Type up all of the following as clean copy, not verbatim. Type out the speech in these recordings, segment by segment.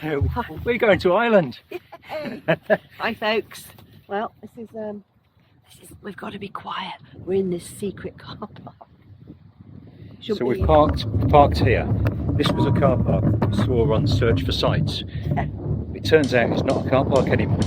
We're going to Ireland. Hi folks. Well, this is we've got to be quiet. We're in this secret car park. So we parked here. This was a car park we saw on Search for Sites. It turns out it's not a car park anymore.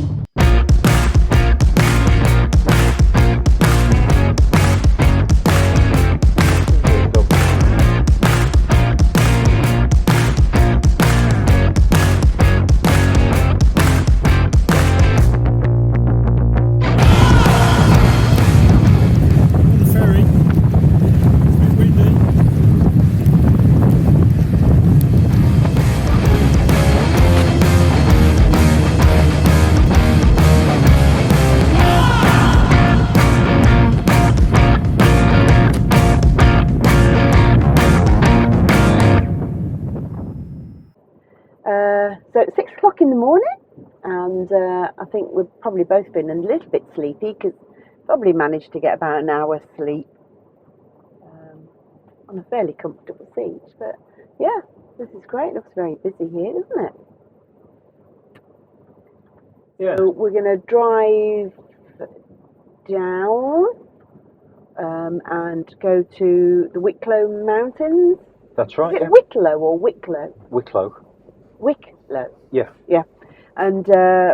So it's 6 o'clock in the morning, and I think we've probably both been a little bit sleepy because probably managed to get about an hour's sleep on a fairly comfortable seat. But yeah, this is great. It looks very busy here, doesn't it? Yeah. So we're going to drive down and go to the Wicklow Mountains. That's right. Is it Wicklow or Wicklow? Wicklow. Wicklow. Yeah. Yeah. And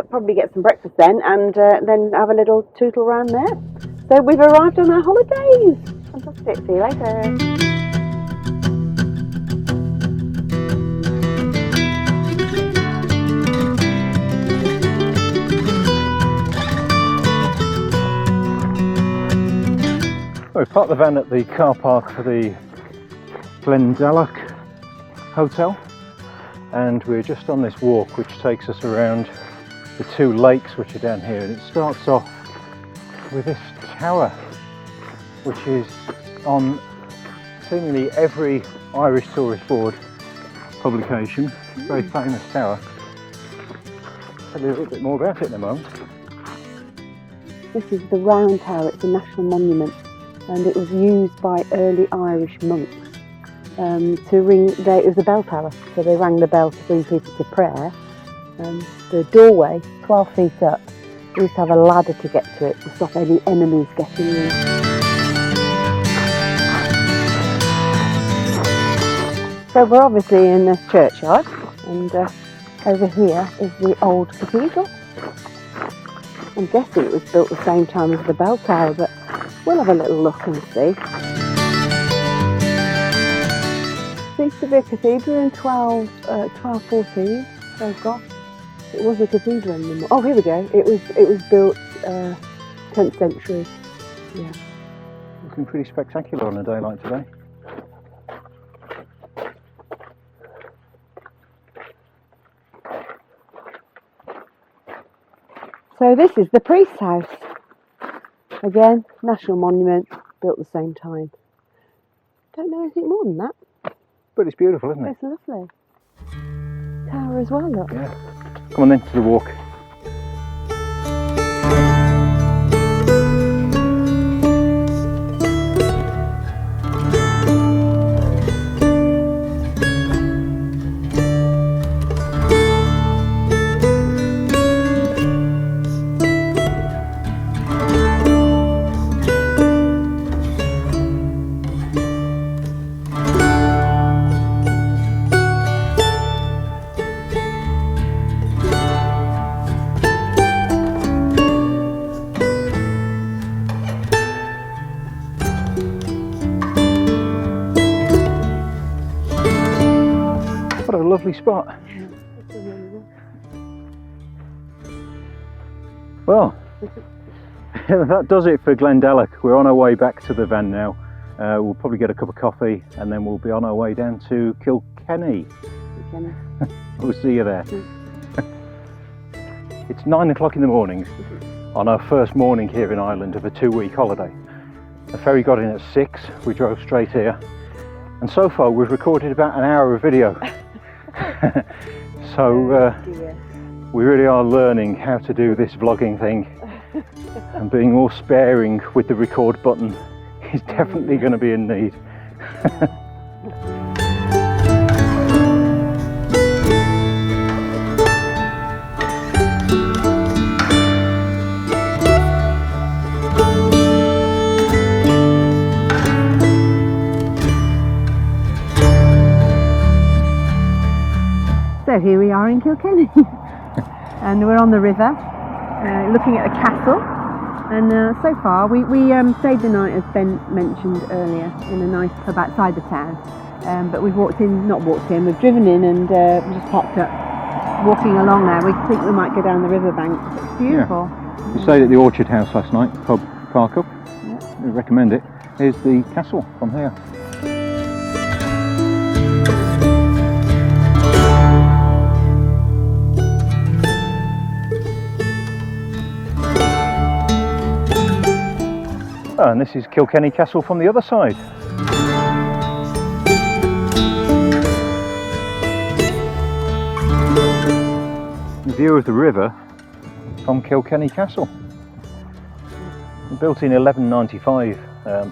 probably get some breakfast then, and then have a little tootle around there. So we've arrived on our holidays. Fantastic. See you later. Well, we parked the van at the car park for the Glendalough hotel, and we're just on this walk which takes us around the two lakes which are down here, and it starts off with this tower which is on seemingly every Irish Tourist Board publication. Very famous tower. I'll tell you a little bit more about it in a moment. This is the Round Tower. It's a national monument, and it was used by early Irish monks to ring. It was a bell tower, so they rang the bell to bring people to prayer. The doorway, 12 feet up, we used to have a ladder to get to it to stop any enemies getting in. So we're obviously in the churchyard, and over here is the old cathedral. I'm guessing it was built the same time as the bell tower, but we'll have a little look and see. It used to be a cathedral in 1214. Oh gosh, it was a cathedral in the... Oh, here we go. It was built 10th century. Yeah. Looking pretty spectacular on a day like today. So this is the priest's house. Again, national monument, built the same time. Don't know anything more than that. But it's beautiful, isn't it? It's lovely. Tower as well, look. Yeah. Come on then, to the walk. What a lovely spot. Well, that does it for Glendalough. We're on our way back to the van now. We'll probably get a cup of coffee and then we'll be on our way down to Kilkenny. We'll see you there. It's 9 o'clock in the morning on our first morning here in Ireland of a 2-week holiday. The ferry got in at 6, we drove straight here, and so far we've recorded about an hour of video. So we really are learning how to do this vlogging thing, and being more sparing with the record button is definitely going to be in need. in Kilkenny. And we're on the river, looking at the castle. And so far, we stayed the night, as Ben mentioned earlier, in a nice pub outside the town. But we've we've driven in and just parked up, walking along there. We think we might go down the riverbank. It's beautiful. Yeah. We stayed at the Orchard House last night, pub park up. Yeah. We recommend it. Here's the castle from here. Oh, and this is Kilkenny Castle from the other side. The view of the river from Kilkenny Castle. Built in 1195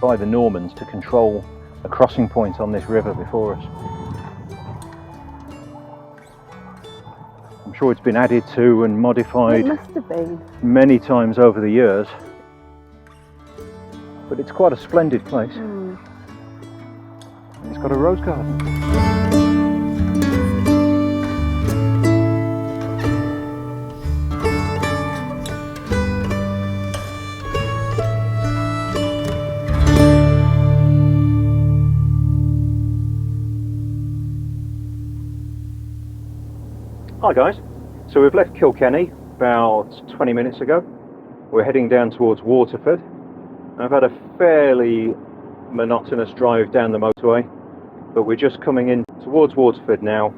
by the Normans to control a crossing point on this river before us. I'm sure it's been added to and modified many times over the years. But it's quite a splendid place. And it's got a rose garden. Hi guys, so we've left Kilkenny about 20 minutes ago. We're heading down towards Waterford. I've had a fairly monotonous drive down the motorway, but we're just coming in towards Waterford now.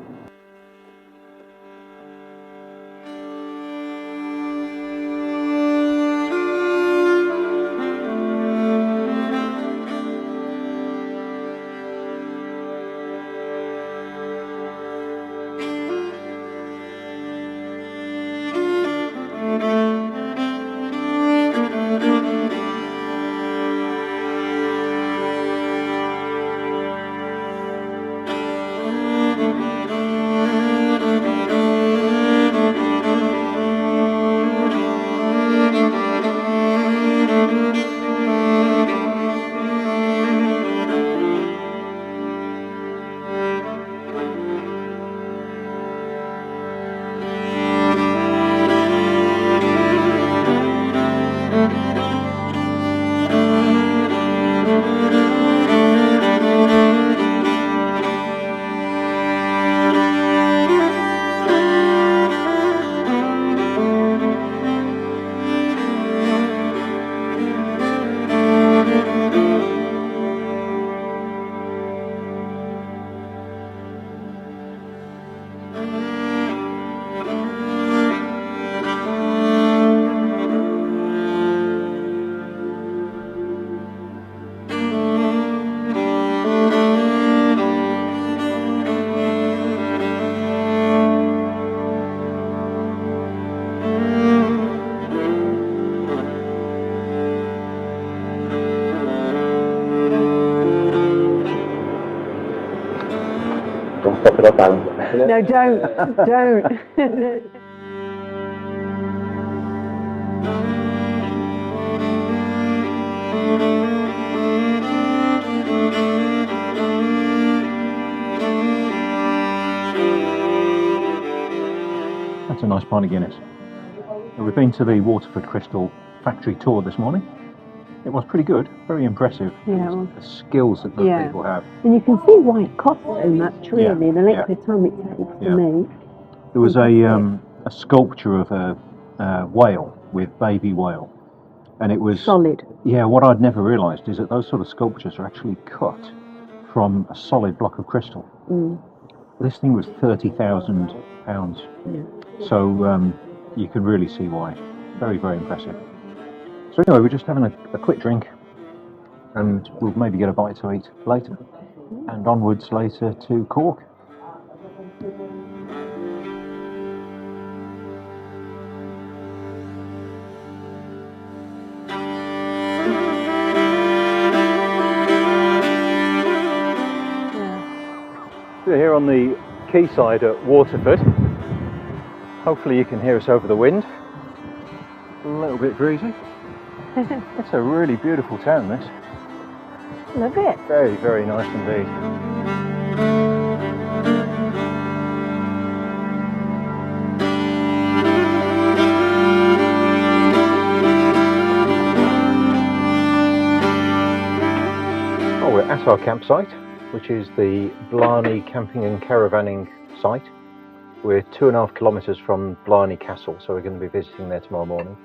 No, don't. That's a nice pint of Guinness. We've been to the Waterford Crystal factory tour this morning. It was pretty good, very impressive. Yeah, it was. The skills that the people have. And you can see why it costs so much, really, the length of time it takes to make. There was a sculpture of a whale with baby whale, and it was solid. Yeah, what I'd never realised is that those sort of sculptures are actually cut from a solid block of crystal. This thing was £30,000. Yeah. So you can really see why. Very, very impressive. So anyway, we're just having a quick drink, and we'll maybe get a bite to eat later, and onwards later to Cork. We're here on the quayside at Waterford. Hopefully you can hear us over the wind. A little bit breezy. It's a really beautiful town, this. Love it. Very, very nice indeed. That's our campsite, which is the Blarney camping and caravanning site. We're 2.5 kilometres from Blarney Castle, so we're going to be visiting there tomorrow morning.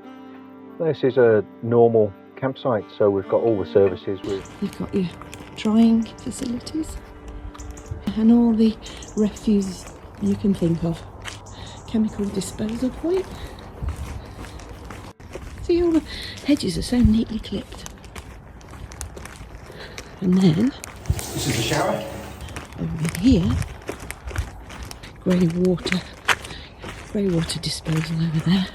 This is a normal campsite, so we've got all the services. You've got your drying facilities and all the refuse you can think of. Chemical disposal point. See, all the hedges are so neatly clipped. And then This is the shower. over here, grey water disposal over there.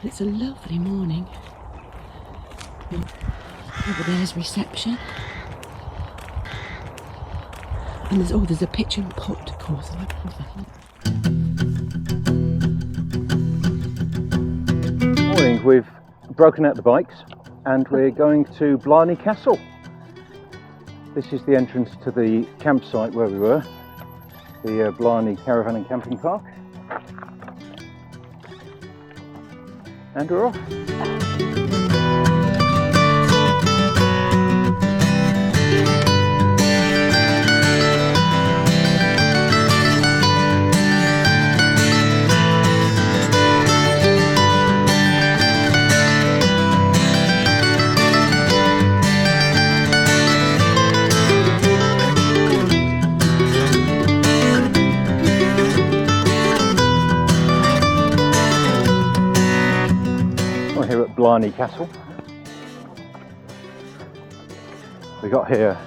It's a lovely morning. Over there's reception. And there's a pitch and pot course. Morning, we've broken out the bikes and we're going to Blarney Castle. This is the entrance to the campsite where we were, the Blarney Caravan and Camping Park. And we're off. We're here at Blarney Castle. We got here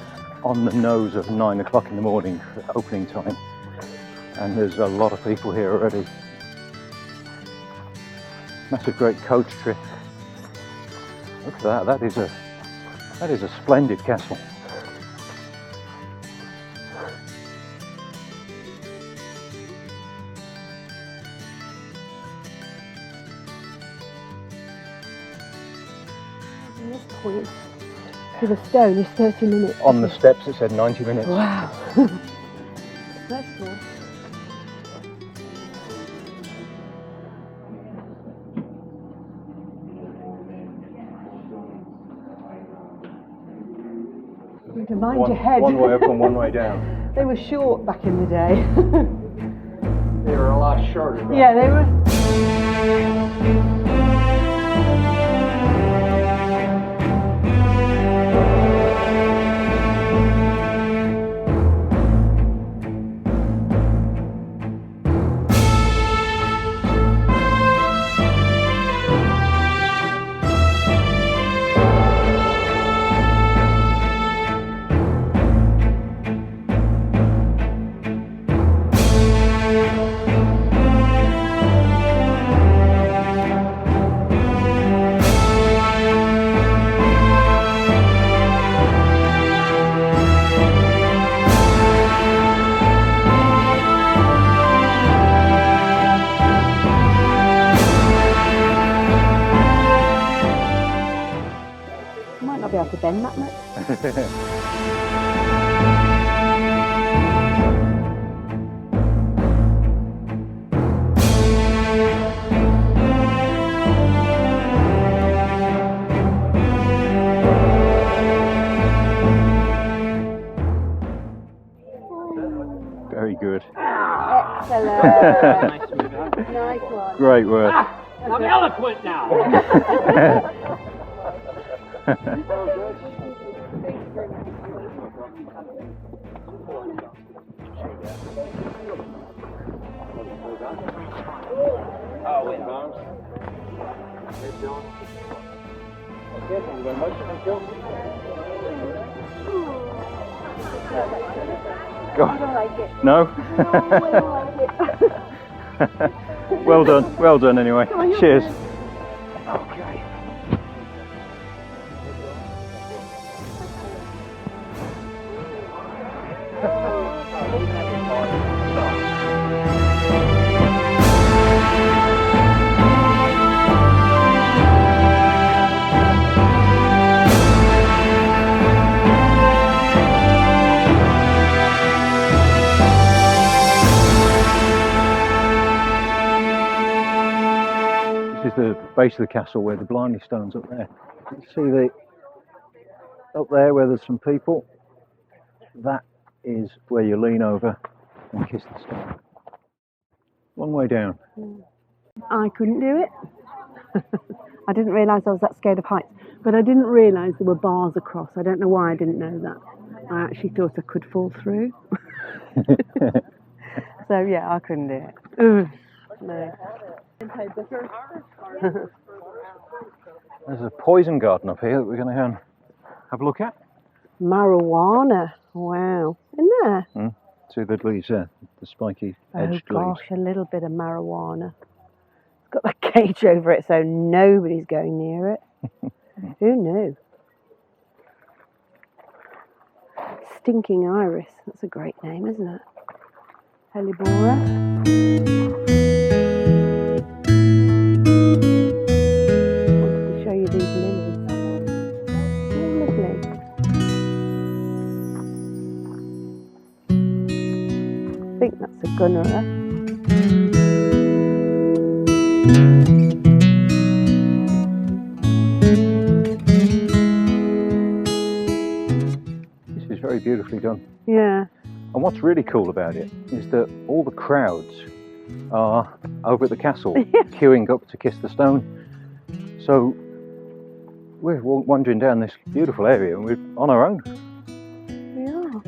on the nose of 9 o'clock in the morning for opening time, and there's a lot of people here already. That's a great coach trip. Look at that, that is a splendid castle. From this point to the stone is 30 minutes. On the steps it said 90 minutes. Wow. That's cool. You can mind your head. One way up and one way down. They were short back in the day. They were a lot shorter. Right? Yeah, they were. Might not be able to bend that much. Very good. Excellent. Nice one. Great work. I'm eloquent now. Go I don't like it. No? No, I don't like it. Well done anyway. Cheers. Okay. This is the base of the castle where the Blarney stone's up there. You can see up there where there's some people. that is where you lean over and kiss the stone. Long way down. I couldn't do it. I didn't realise I was that scared of heights, but I didn't realise there were bars across. I don't know why I didn't know that. I actually thought I could fall through. So yeah, I couldn't do it. Ugh, no. There's a poison garden up here that we're going to have a look at. Marijuana. Wow. In there? See the leaves there, the spiky edged leaves. Oh gosh, a little bit of marijuana. It's got a cage over it so nobody's going near it. Who knew? Stinking Iris. That's a great name, isn't it? Hellebora. Wanted to show you these lilies. Oh, lovely. I think that's a gunnera. This is very beautifully done. Yeah. And what's really cool about it is that all the crowds are over at the castle queuing up to kiss the stone. So we're wandering down this beautiful area and we're on our own. We are.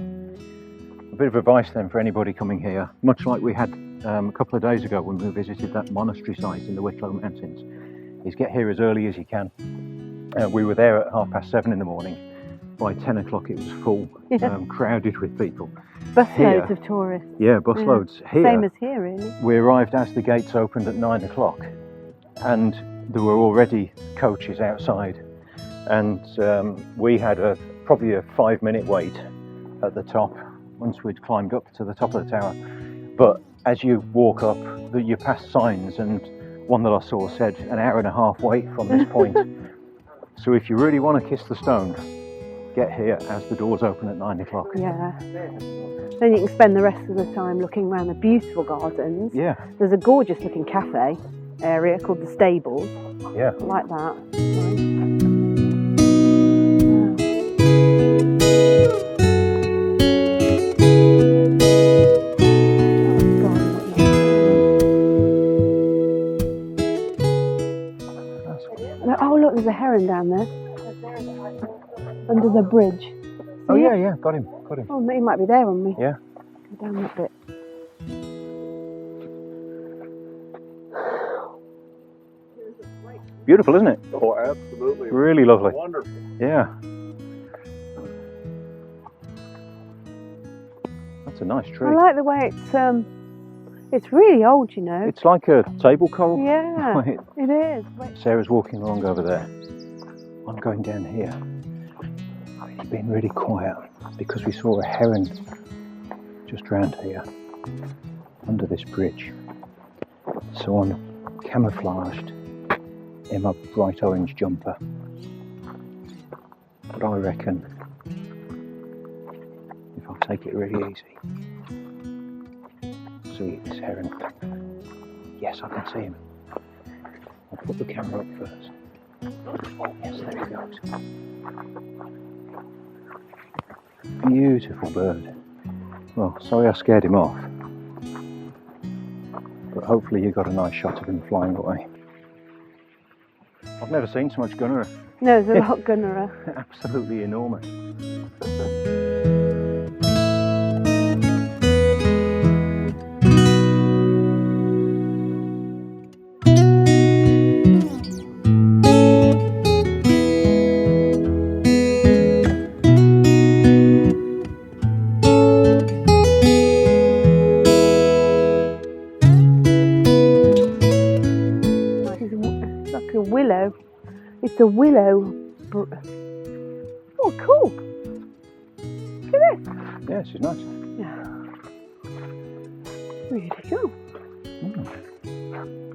A bit of advice then for anybody coming here, much like we had a couple of days ago when we visited that monastery site in the Wicklow Mountains, is get here as early as you can. We were there at 7:30 in the morning. By 10 o'clock it was full, crowded with people. Busloads of tourists. Yeah, busloads. Here, same as here, really. we arrived as the gates opened at 9 o'clock and there were already coaches outside, and we had probably a 5-minute wait at the top once we'd climbed up to the top of the tower. But as you walk up, you pass signs, and one that I saw said an hour and a half wait from this point. So if you really want to kiss the stone, get here as the doors open at 9 o'clock. Yeah. Then you can spend the rest of the time looking around the beautiful gardens. Yeah. There's a gorgeous looking cafe area called the Stables. Yeah. I like that. Nice. Oh look, there's a heron down there. Under the bridge. Oh yeah, got him. Oh, he might be there on me. Yeah. Go down that bit. Beautiful, isn't it? Oh, absolutely. Really lovely. Wonderful. Yeah. That's a nice tree. I like the way it's really old, you know. It's like a table coral. Yeah, Right. it is. Sarah's walking along over there. I'm going down here. It's been really quiet because we saw a heron just round here under this bridge. So I'm camouflaged in my bright orange jumper. But I reckon if I take it really easy, see this heron. Yes, I can see him. I'll put the camera up first. Oh yes, there he goes. Beautiful bird. Well, sorry I scared him off. But hopefully you got a nice shot of him flying away. I've never seen so much gunnera. No, there's a lot of gunnera. Absolutely enormous. Like a willow. It's a willow. Oh, cool. Look at this. Yeah, she's nice. Yeah. Really cool.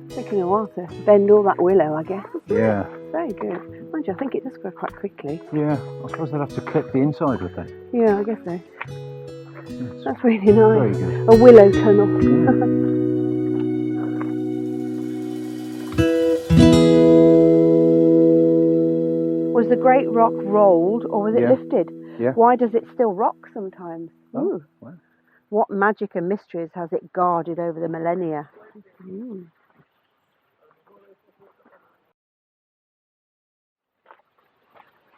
Taking a while to bend all that willow, I guess. Yeah. Very good. Mind you, I think it does grow quite quickly. Yeah, I suppose they'll have to clip the inside with that. Yeah, I guess so. Yes. That's really nice. Very good. A willow tunnel. Yeah. Was the great rock rolled or was it Yeah. lifted? Yeah. Why does it still rock sometimes? Oh, Ooh. wow. What magic and mysteries has it guarded over the millennia?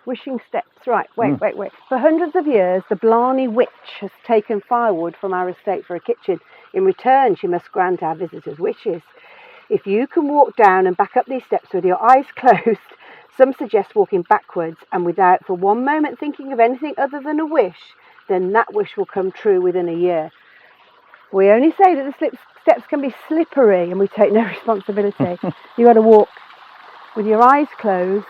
Wishing steps. Right, wait. For hundreds of years, the Blarney witch has taken firewood from our estate for a kitchen. In return, she must grant our visitors wishes. If you can walk down and back up these steps with your eyes closed, some suggest walking backwards and without for one moment thinking of anything other than a wish, then that wish will come true within a year. We only say that the steps can be slippery and we take no responsibility. You've got to walk with your eyes closed,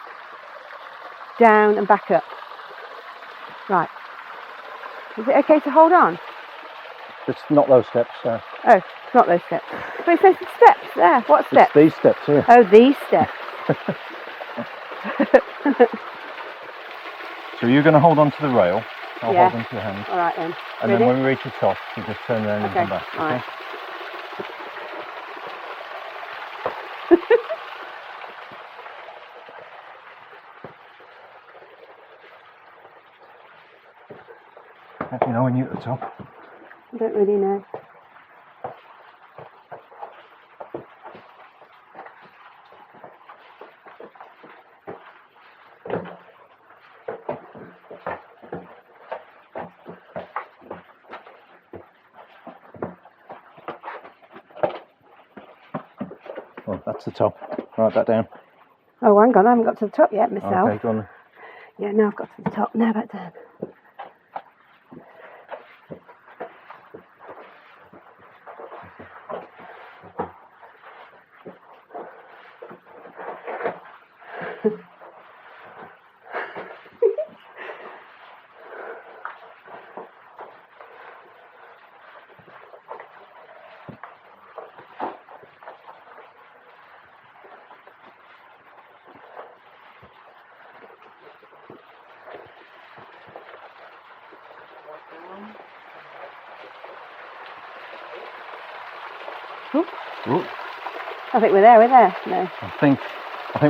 down and back up. Right. Is it okay to hold on? It's not those steps. Oh, it's not those steps. But it says the steps there. What steps? It's these steps here. Oh, these steps. So you're going to hold on to the rail. I'll Yeah. hold on to your hand. All right then. And Ready? then when we reach the top, you just turn around and Okay, come back. all right. How do you know when you're at the top? I don't really know. Well, that's the top. Write that down. Oh, hang on, I haven't got to the top yet myself. Okay, go on. Yeah, now I've got to the top. Now back down. Ooh, I think we're there. No, I think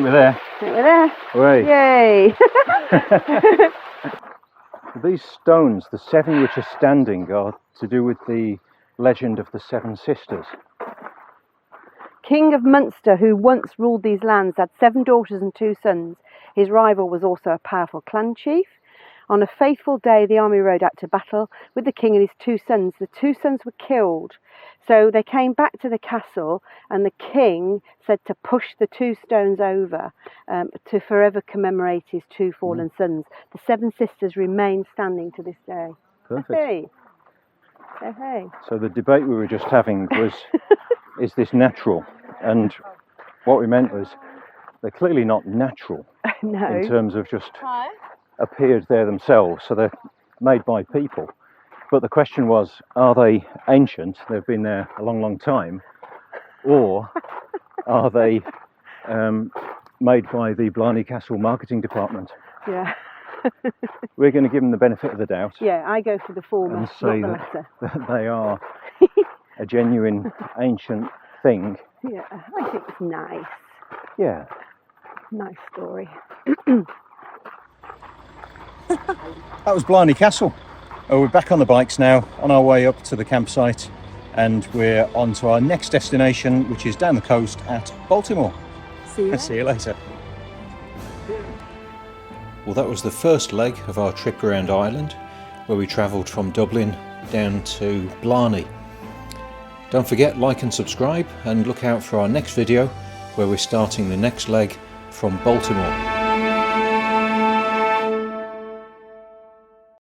we're there. I think we're there. Hooray. Yay! These stones, the 7 which are standing, are to do with the legend of the 7 sisters. King of Munster, who once ruled these lands, had 7 daughters and 2 sons. His rival was also a powerful clan chief. On a fateful day, the army rode out to battle with the king and his 2 sons. The 2 sons were killed. So they came back to the castle and the king said to push the 2 stones over to forever commemorate his 2 fallen sons. The 7 sisters remain standing to this day. Perfect. Hey. Hey. So the debate we were just having was, is this natural? And what we meant was, they're clearly not natural No. in terms of just appeared there themselves. So they're made by people. But the question was, are they ancient? They've been there a long, long time. Or are they made by the Blarney Castle marketing department? Yeah. We're going to give them the benefit of the doubt. Yeah, I go for the former, And not say the that, latter. that they are a genuine ancient thing. Yeah, I think it's nice. Yeah. Nice story. That was Blarney Castle. We're back on the bikes now, on our way up to the campsite, and we're on to our next destination, which is down the coast at Baltimore. See you. See you later. Well, that was the first leg of our trip around Ireland, where we travelled from Dublin down to Blarney. Don't forget, like and subscribe, and look out for our next video, where we're starting the next leg from Baltimore.